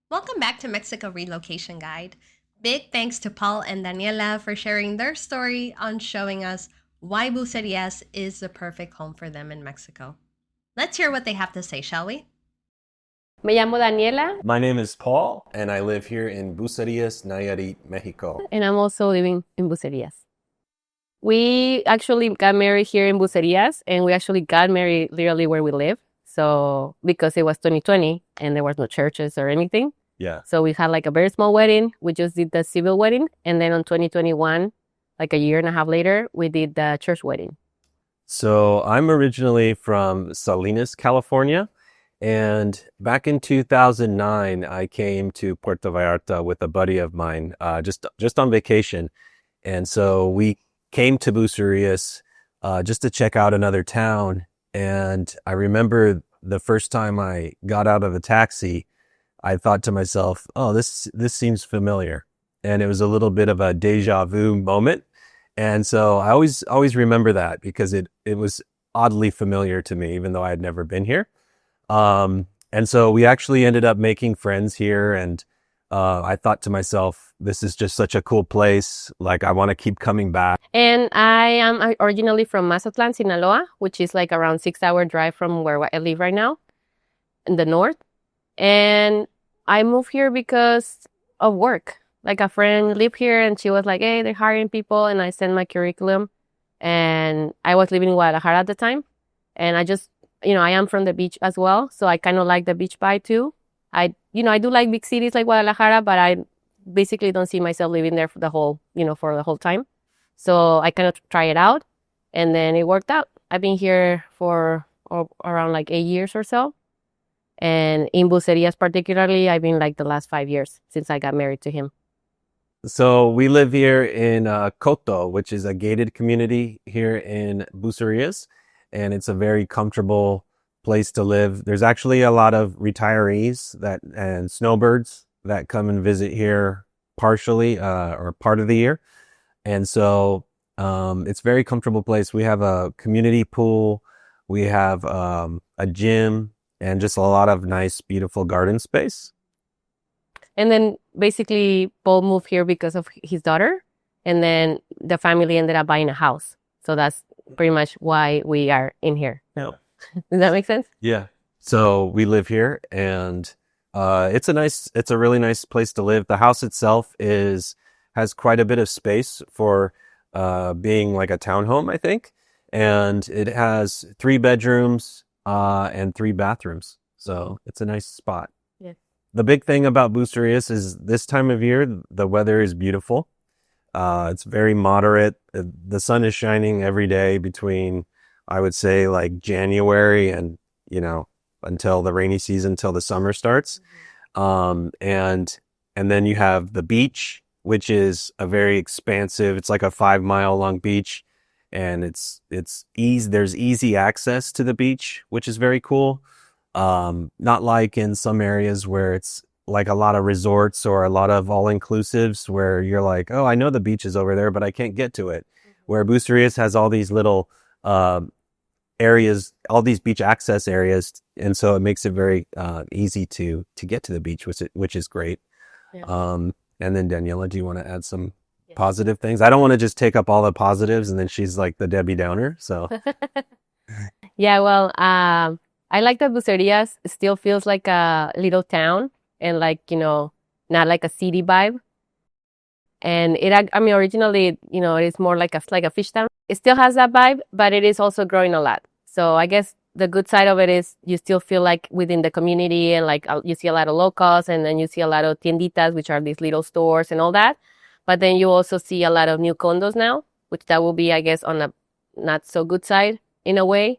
Welcome back to Mexico Relocation Guide. Big thanks to Paul and Daniela for sharing their story on showing us why Bucerias is the perfect home for them in Mexico. Let's hear what they have to say, shall we? Me llamo Daniela, My name is Paul, and I live here in Bucerias, Nayarit, Mexico. and I'm also living in Bucerías. We actually got married here in Bucerías, and we actually got married literally where we live. So, because it was 2020 and there was no churches or anything. Yeah. So, we had like a very small wedding. We just did the civil wedding. And then on 2021, like a year and a half later, we did the church wedding. So I'm originally from Salinas, California. And back in 2009, I came to Puerto Vallarta with a buddy of mine, just on vacation. And so we came to Bucerias, just to check out another town. And I remember the first time I got out of a taxi, I thought to myself, oh, this seems familiar. And it was a little bit of a deja vu moment. And so I always remember that because it was oddly familiar to me, even though I had never been here. And so we actually ended up making friends here, and I thought to myself, this is just such a cool place. Like, I want to keep coming back. And I am originally from Mazatlan, Sinaloa, which is like around 6 hour drive from where I live right now in the north. And I moved here because of work. Like a friend lived here and she was like, hey, they're hiring people. And I sent my curriculum, and I was living in Guadalajara at the time. And I just, I am from the beach as well. So I kind of like the beach vibe too. I do like big cities like Guadalajara, but I basically don't see myself living there for the whole time. So I kind of try it out, and then it worked out. I've been here for around like 8 years or so. And in Bucerias particularly, I've been like the last 5 years since I got married to him. So we live here in Coto, which is a gated community here in Bucerias, and it's a very comfortable place to live. There's actually a lot of retirees and snowbirds that come and visit here partially or part of the year. And so it's a very comfortable place. We have a community pool, we have a gym, and just a lot of nice, beautiful garden space. And then basically Paul moved here because of his daughter, and then the family ended up buying a house. So that's pretty much why we are in here now. Does that make sense? Yeah. So we live here, and it's a really nice place to live. The house itself has quite a bit of space for being like a townhome, I think. And it has 3 bedrooms and 3 bathrooms. So it's a nice spot. Yeah. The big thing about Bucerias is this time of year, the weather is beautiful. It's very moderate. The sun is shining every day between, I would say, like January and, until the rainy season, until the summer starts. And then you have the beach, which is a very expansive, it's like a 5-mile long beach. And there's easy access to the beach, which is very cool. Not like in some areas where it's like a lot of resorts or a lot of all-inclusives where you're like, oh, I know the beach is over there, but I can't get to it. Where Bucerias has all these little areas, all these beach access areas, and so it makes it very easy to get to the beach, which is great. Yeah. And then Daniela, do you want to add some positive things? I don't want to just take up all the positives and then she's like the Debbie Downer. So Yeah, well, I like that Bucerias still feels like a little town and like, not like a city vibe. And originally, it is more like a fish town. It still has that vibe, but it is also growing a lot. So I guess the good side of it is you still feel like within the community, and like you see a lot of locals, and then you see a lot of tienditas, which are these little stores and all that. But then you also see a lot of new condos now, which that will be, I guess, on a not so good side in a way.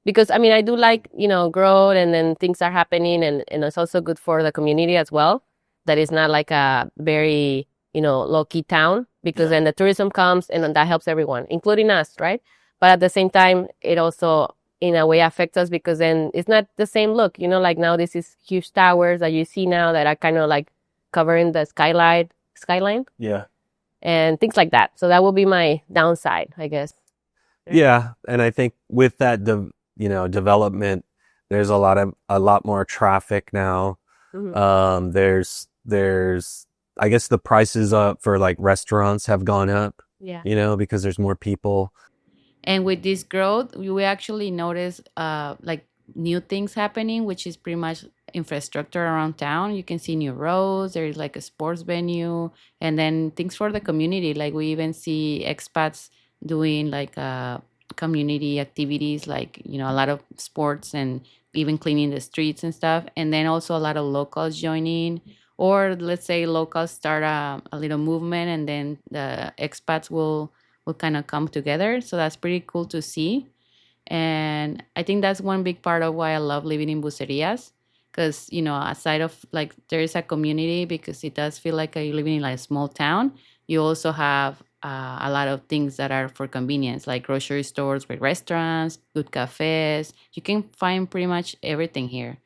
Because, I do like, growth, and then things are happening, and it's also good for the community as well. That is not like a very, low-key town, because then the tourism comes and then that helps everyone, including us, right? But at the same time, it also, in a way, affects us because then it's not the same look, like now this is huge towers that you see now that are kind of like covering the skyline. yeah. And things like that. So that will be my downside, I guess. Yeah. And I think with that, development, there's a lot more traffic now. There's I guess the prices for like restaurants have gone up, Yeah. because there's more people. And with this growth, we actually notice like new things happening, which is pretty much infrastructure around town. You can see new roads. There is like a sports venue, and then things for the community. Like we even see expats doing like community activities, like a lot of sports and even cleaning the streets and stuff. And then also a lot of locals joining. Or let's say locals start a little movement, and then the expats will kind of come together. So that's pretty cool to see. And I think that's one big part of why I love living in Bucerias. Because, aside of like there is a community, because it does feel like you're living in like a small town, you also have a lot of things that are for convenience, like grocery stores, with restaurants, good cafes. You can find pretty much everything here.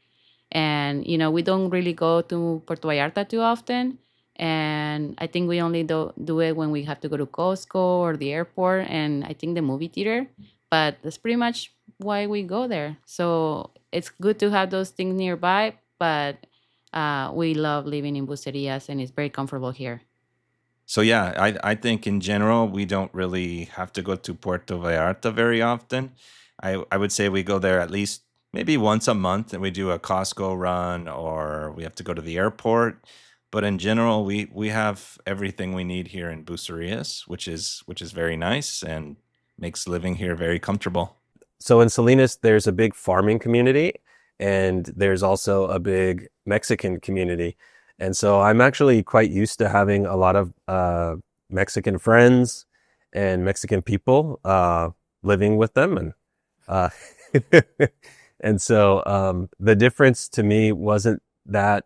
And we don't really go to Puerto Vallarta too often, and I think we only do it when we have to go to Costco or the airport, and I think the movie theater. But that's pretty much why we go there. So it's good to have those things nearby, but we love living in Bucerias, and it's very comfortable here. So yeah, I think in general we don't really have to go to Puerto Vallarta very often. I would say we go there at least maybe once a month, and we do a Costco run, or we have to go to the airport. But in general, we have everything we need here in Bucerias, which is very nice and makes living here very comfortable. So in Salinas, there's a big farming community, and there's also a big Mexican community. And so I'm actually quite used to having a lot of Mexican friends and Mexican people living with them. And uh, and so the difference to me wasn't that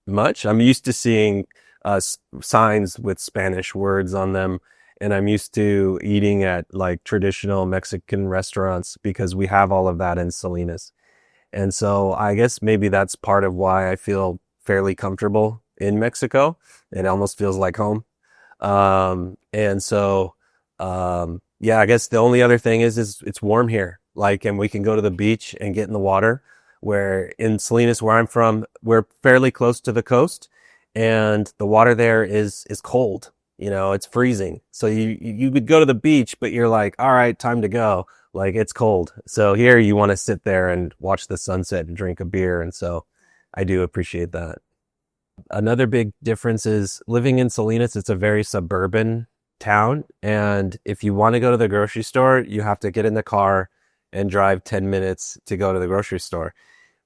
much. I'm used to seeing signs with Spanish words on them, and I'm used to eating at like traditional Mexican restaurants because we have all of that in Salinas. And so I guess maybe that's part of why I feel fairly comfortable in Mexico. It almost feels like home. And so, yeah, I guess the only other thing is it's warm here. Like, and we can go to the beach and get in the water, where in Salinas, where I'm from, we're fairly close to the coast, and the water there is cold. It's freezing. So you would go to the beach, but you're like, all right, time to go. Like, it's cold. So here you want to sit there and watch the sunset and drink a beer. And so I do appreciate that. Another big difference is living in Salinas, it's a very suburban town. And if you want to go to the grocery store, you have to get in the car and drive 10 minutes to go to the grocery store.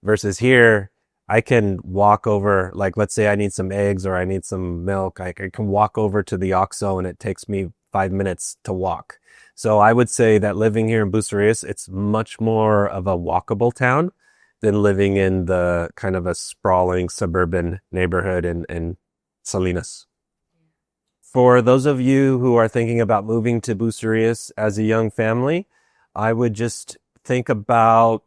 Versus here, I can walk over, like, let's say I need some eggs or I need some milk. I can walk over to the OXXO, and it takes me 5 minutes to walk. So I would say that living here in Bucerias, it's much more of a walkable town than living in the kind of a sprawling suburban neighborhood in Salinas. For those of you who are thinking about moving to Bucerias as a young family, I would just think about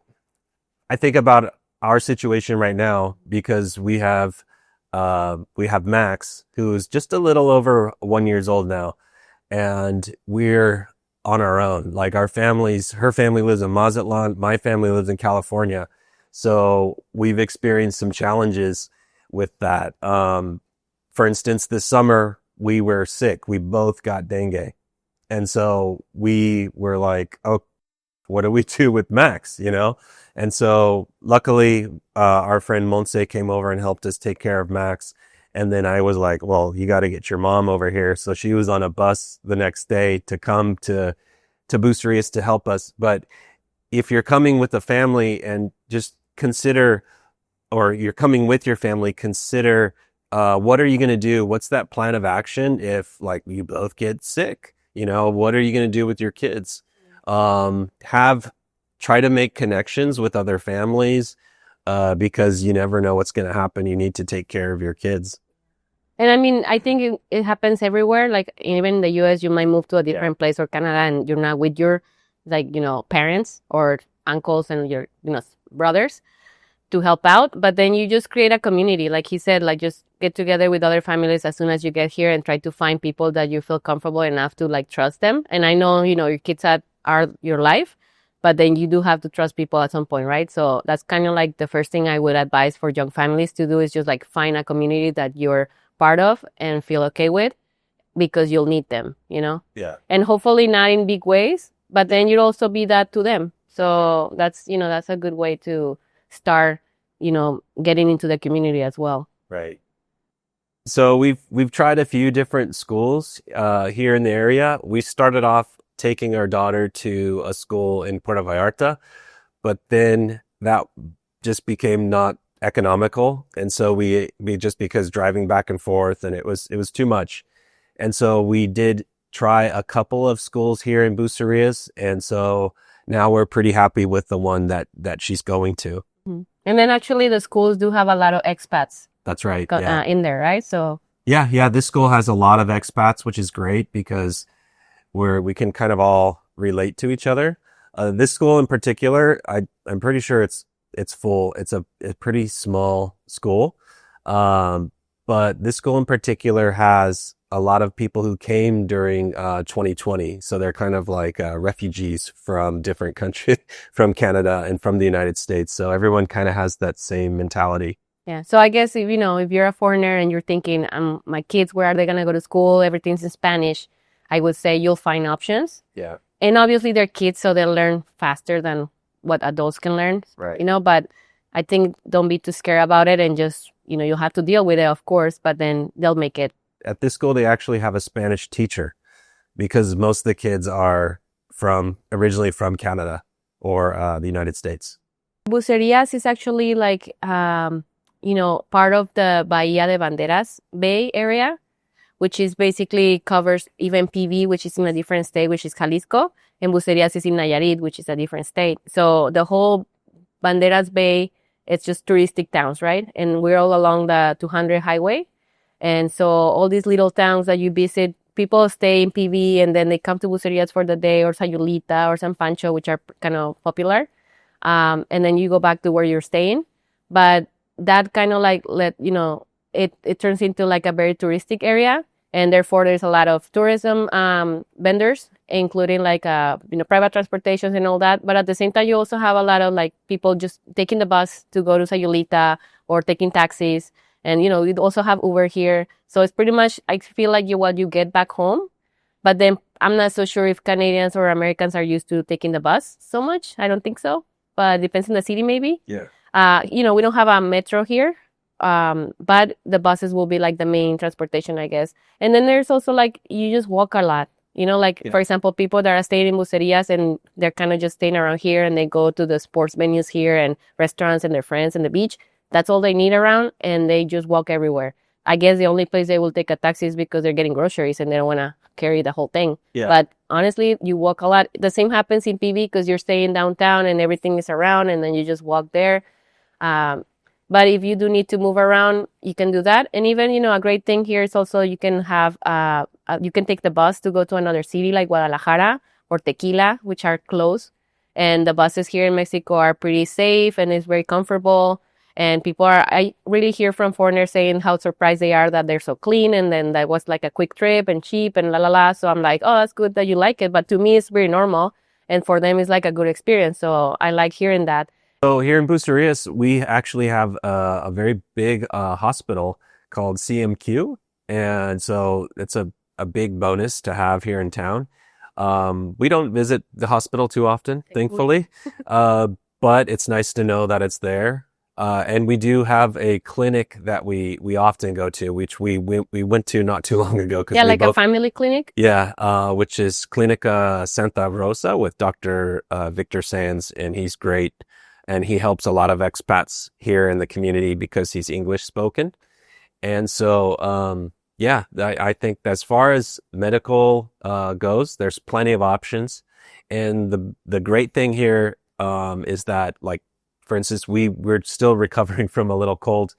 our situation right now, because we have Max, who is just a little over 1 year old now, and we're on our own. Like, her family lives in Mazatlan, my family lives in California. So we've experienced some challenges with that. For instance, this summer we were sick. We both got dengue. And so we were like, oh, what do we do with Max, And so luckily, our friend Monse came over and helped us take care of Max. And then I was like, well, you got to get your mom over here. So she was on a bus the next day to come to Bucerias to help us. But if you're coming with a family, and just consider, or you're coming with your family, consider, what are you going to do? What's that plan of action if, like, you both get sick? What are you going to do with your kids? Try to make connections with other families, because you never know what's going to happen. You need to take care of your kids. And I mean, I think it happens everywhere. Like, even in the US, you might move to a different place, or Canada, and you're not with your, like, parents or uncles and your, brothers to help out. But then you just create a community. Like he said, like, just get together with other families as soon as you get here, and try to find people that you feel comfortable enough to, like, trust them. And I know, your kids are your life, but then you do have to trust people at some point, right? So that's kind of like the first thing I would advise for young families to do is just like find a community that you're part of and feel okay with, because you'll need them, you know? Yeah. And hopefully not in big ways, but then you'll also be that to them. So that's, you know, that's a good way to start, you know, getting into the community as well. Right. So we've tried a few different schools here in the area. We started off taking our daughter to a school in Puerto Vallarta, but then that just became not economical, and so we just, because driving back and forth, and it was too much, and so we did try a couple of schools here in Bucerias, and so now we're pretty happy with the one that she's going to. Mhm. And then actually the schools do have a lot of expats That's right. Yeah. in there, right? So Yeah. This school has a lot of expats, which is great because we can kind of all relate to each other. This school in particular, I'm pretty sure it's full. It's a pretty small school. But this school in particular has a lot of people who came during 2020. So they're kind of like refugees from different countries, from Canada and from the United States. So everyone kind of has that same mentality. yeah. So I guess if, you know, if you're a foreigner and you're thinking, my kids, where are they going to go to school? Everything's in Spanish. I would say you'll find options. Yeah. And obviously they're kids, so they'll learn faster than what adults can learn. Right. You know, but I think don't be too scared about it, and just, you know, you'll have to deal with it, of course, but then they'll make it. At this school, they actually have a Spanish teacher because most of the kids are originally from Canada or the United States. Bucerías is actually like, you know, part of the Bahía de Banderas Bay area, which is basically covers even PV, which is in a different state, which is Jalisco, and Bucerías is in Nayarit, which is a different state. So the whole Banderas Bay, it's just touristic towns, right? And we're all along the 200 highway. And so all these little towns that you visit, people stay in PV and then they come to Bucerías for the day, or Sayulita or San Pancho, which are kind of popular. And then you go back to where you're staying. But that kind of like it turns into like a very touristic area. And therefore there's a lot of tourism vendors, including like private transportations and all that. But at the same time, you also have a lot of like people just taking the bus to go to Sayulita or taking taxis. And, you know, you also have Uber here. So it's pretty much, I feel like what you get back home. But then I'm not so sure if Canadians or Americans are used to taking the bus so much. I don't think so. But it depends on the city, maybe. Yeah. You know, we don't have a metro here. But the buses will be like the main transportation, I guess. And then there's also like, you just walk a lot. You know, like, for example, people that are staying in Bucerías and they're kind of just staying around here and they go to the sports venues here and restaurants and their friends and the beach. That's all they need around, and they just walk everywhere. I guess the only place they will take a taxi is because they're getting groceries and they don't want to carry the whole thing. Yeah. But honestly, you walk a lot. The same happens in PV because you're staying downtown and everything is around, and then you just walk there. But if you do need to move around, you can do that. And even, you know, a great thing here is also you can have, you can take the bus to go to another city like Guadalajara or Tequila, which are close. And the buses here in Mexico are pretty safe and it's very comfortable. And I really hear from foreigners saying how surprised they are that they're so clean. And then that was like a quick trip and cheap and la la la. So I'm like, oh, that's good that you like it. But to me, it's very normal. And for them, it's like a good experience. So I like hearing that. So here in Bucerias, we actually have a very big hospital called CMQ. And so it's a big bonus to have here in town. We don't visit the hospital too often, thankfully. But it's nice to know that it's there. And we do have a clinic that we often go to, which we went to not too long ago. Yeah, like a family clinic? Yeah, which is Clinica Santa Rosa with Dr. Victor Sands, and he's great. And he helps a lot of expats here in the community because he's English spoken. And so, yeah, I think as far as medical goes, there's plenty of options. And the great thing here is that, like, for instance, we're still recovering from a little cold.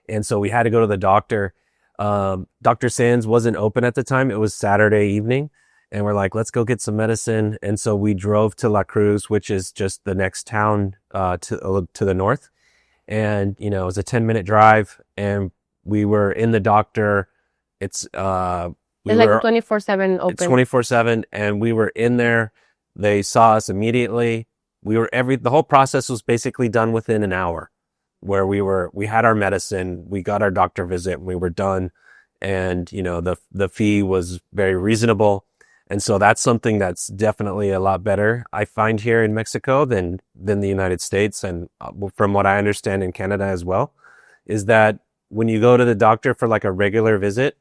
And so we had to go to the doctor. Dr. Sands wasn't open at the time. It was Saturday evening. And we're like, let's go get some medicine. And so we drove to La Cruz, which is just the next town to the north. And, you know, it was a 10-minute drive. And we were in the doctor. It's like 24/7 open. It's 24/7. And we were in there. They saw us immediately. the whole process was basically done within an hour, where we had our medicine, we got our doctor visit, and we were done. And, you know, the fee was very reasonable. And so that's something that's definitely a lot better, I find, here in Mexico than the United States. And from what I understand in Canada as well, is that when you go to the doctor for like a regular visit,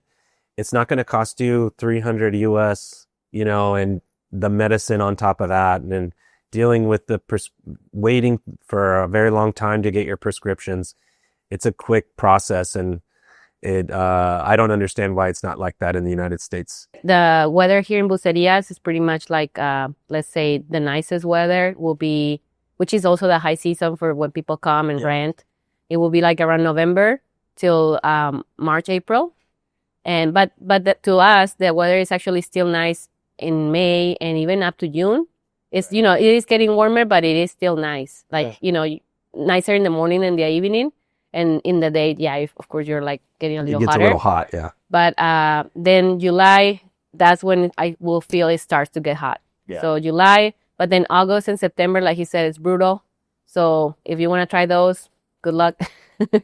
it's not going to cost you 300 US, you know, and the medicine on top of that, and then dealing with the waiting for a very long time to get your prescriptions. It's a quick process, and I don't understand why it's not like that in the United States. The weather here in Bucerias is pretty much like, let's say, the nicest weather will be, which is also the high season for when people come and rent. It will be like around November till March, April. And but to us, the weather is actually still nice in May and even up to June. It's, you know, it is getting warmer, but it is still nice. Like, you know, nicer in the morning and the evening. And in the day, yeah, of course, you're like getting a little hotter. It gets a little hot, yeah. But then July, that's when I will feel it starts to get hot. Yeah. So July, but then August and September, like he said, it's brutal. So if you want to try those, good luck.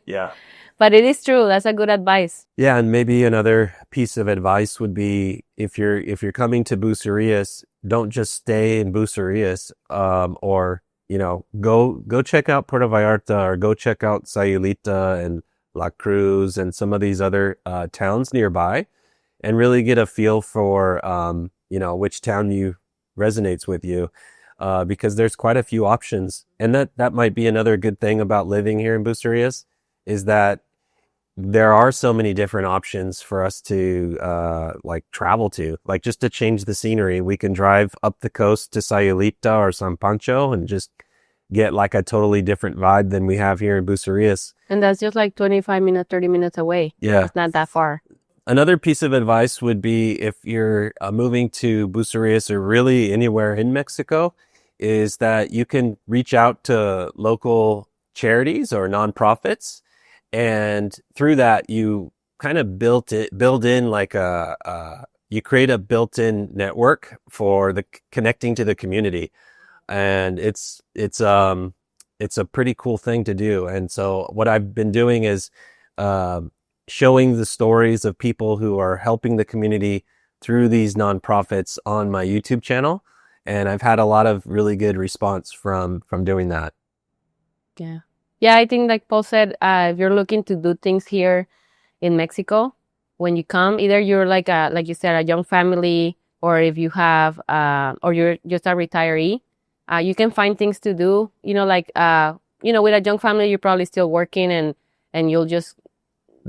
Yeah. But it is true. That's a good advice. Yeah, and maybe another piece of advice would be, if you're coming to Bucerias, don't just stay in Bucerias, or, you know, go check out Puerto Vallarta, or go check out Sayulita and La Cruz and some of these other towns nearby, and really get a feel for you know, which town resonates with you, because there's quite a few options. And that might be another good thing about living here in Bucerias, is that there are so many different options for us to like travel to. Like, just to change the scenery, we can drive up the coast to Sayulita or San Pancho and just get like a totally different vibe than we have here in Bucerias. And that's just like 25 minutes, 30 minutes away. Yeah. It's not that far. Another piece of advice would be, if you're moving to Bucerias or really anywhere in Mexico, is that you can reach out to local charities or nonprofits. And through that, you kind of build in like you create a built-in network for the connecting to the community. And it's a pretty cool thing to do. And so what I've been doing is showing the stories of people who are helping the community through these nonprofits on my YouTube channel. And I've had a lot of really good response from doing that. Yeah. Yeah, I think like Paul said, if you're looking to do things here in Mexico, when you come, either you're like you said, a young family, or if you have, or you're just a retiree, you can find things to do. You know, like, you know, with a young family, you're probably still working, and you'll just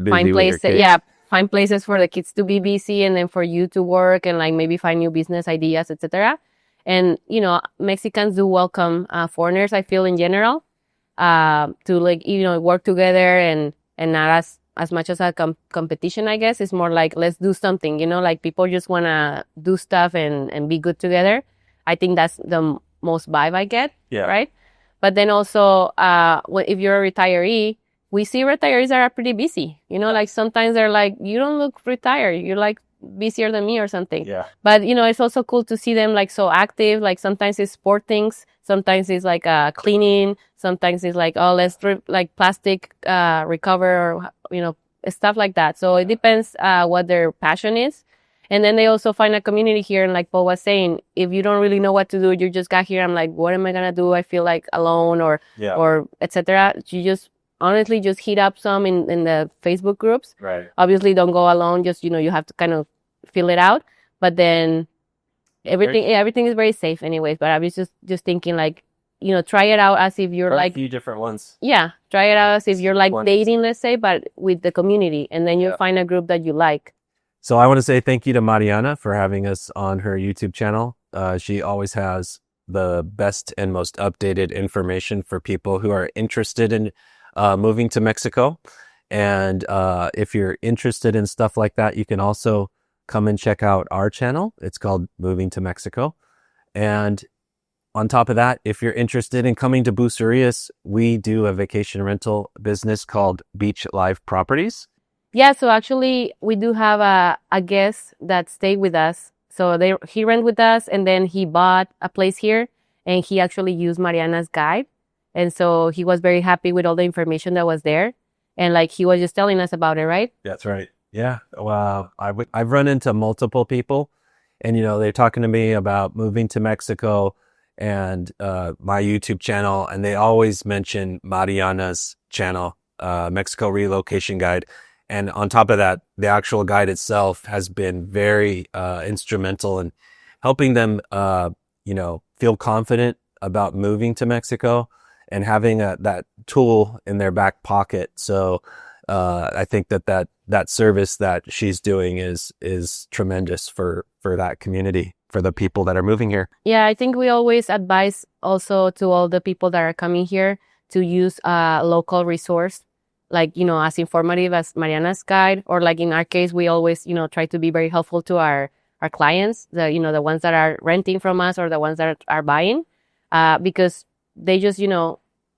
find places, find places for the kids to be busy, and then for you to work, and like maybe find new business ideas, etc. And, you know, Mexicans do welcome foreigners, I feel, in general. To, like, you know, work together, and not as much as a competition, I guess. It's more like, let's do something, you know, like people just want to do stuff and be good together. I think that's the most vibe I get. Yeah. Right. But then also, if you're a retiree, we see retirees that are pretty busy, you know, like sometimes they're like, you don't look retired. You're like busier than me or something. Yeah. But, you know, it's also cool to see them like so active. Like sometimes it's sport things. Sometimes it's like cleaning. Sometimes it's like, oh, let's like plastic recover, or, you know, stuff like that. So it depends what their passion is. And then they also find a community here. And like Paul was saying, if you don't really know what to do, you just got here. I'm like, what am I going to do? I feel like alone, or etc. You just honestly just hit up some in the Facebook groups. Right. Obviously, don't go alone. Just, you know, you have to kind of fill it out. But then everything is very safe anyways. But I was just thinking, like, you know, try it out as if you're like a few different ones. Yeah, try it out as if you're like dating, let's say, but with the community, and then you'll find a group that you like. So I want to say thank you to Mariana for having us on her YouTube channel. She always has the best and most updated information for people who are interested in moving to Mexico. And if you're interested in stuff like that, you can also come and check out our channel. It's called Moving to Mexico. And on top of that, if you're interested in coming to Bucerias, we do a vacation rental business called Beach Life Properties. Yeah, so actually we do have a guest that stayed with us. So he rent with us, and then he bought a place here, and he actually used Mariana's guide. And so he was very happy with all the information that was there. And like he was just telling us about it, right? That's right. Yeah. Well, I've run into multiple people, and they're talking to me about moving to Mexico and my YouTube channel, and they always mention Mariana's channel, Mexico Relocation Guide. And on top of that, the actual guide itself has been very instrumental in helping them, feel confident about moving to Mexico and having that tool in their back pocket. So I think that service that she's doing is tremendous for that community, for the people that are moving here. Yeah, I think we always advise also to all the people that are coming here to use a local resource, like, as informative as Mariana's guide, or like in our case, we always, try to be very helpful to our clients, the ones that are renting from us or the ones that are buying, because they just,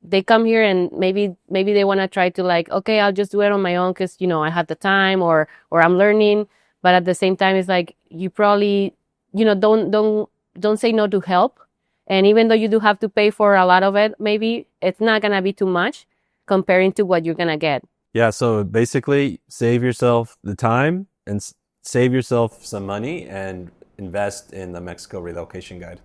they come here and maybe they want to try to like, okay, I'll just do it on my own because, I have the time or I'm learning. But at the same time, it's like you probably, don't say no to help. And even though you do have to pay for a lot of it, maybe it's not going to be too much comparing to what you're going to get. Yeah. So basically save yourself the time and save yourself some money and invest in the Mexico Relocation Guide.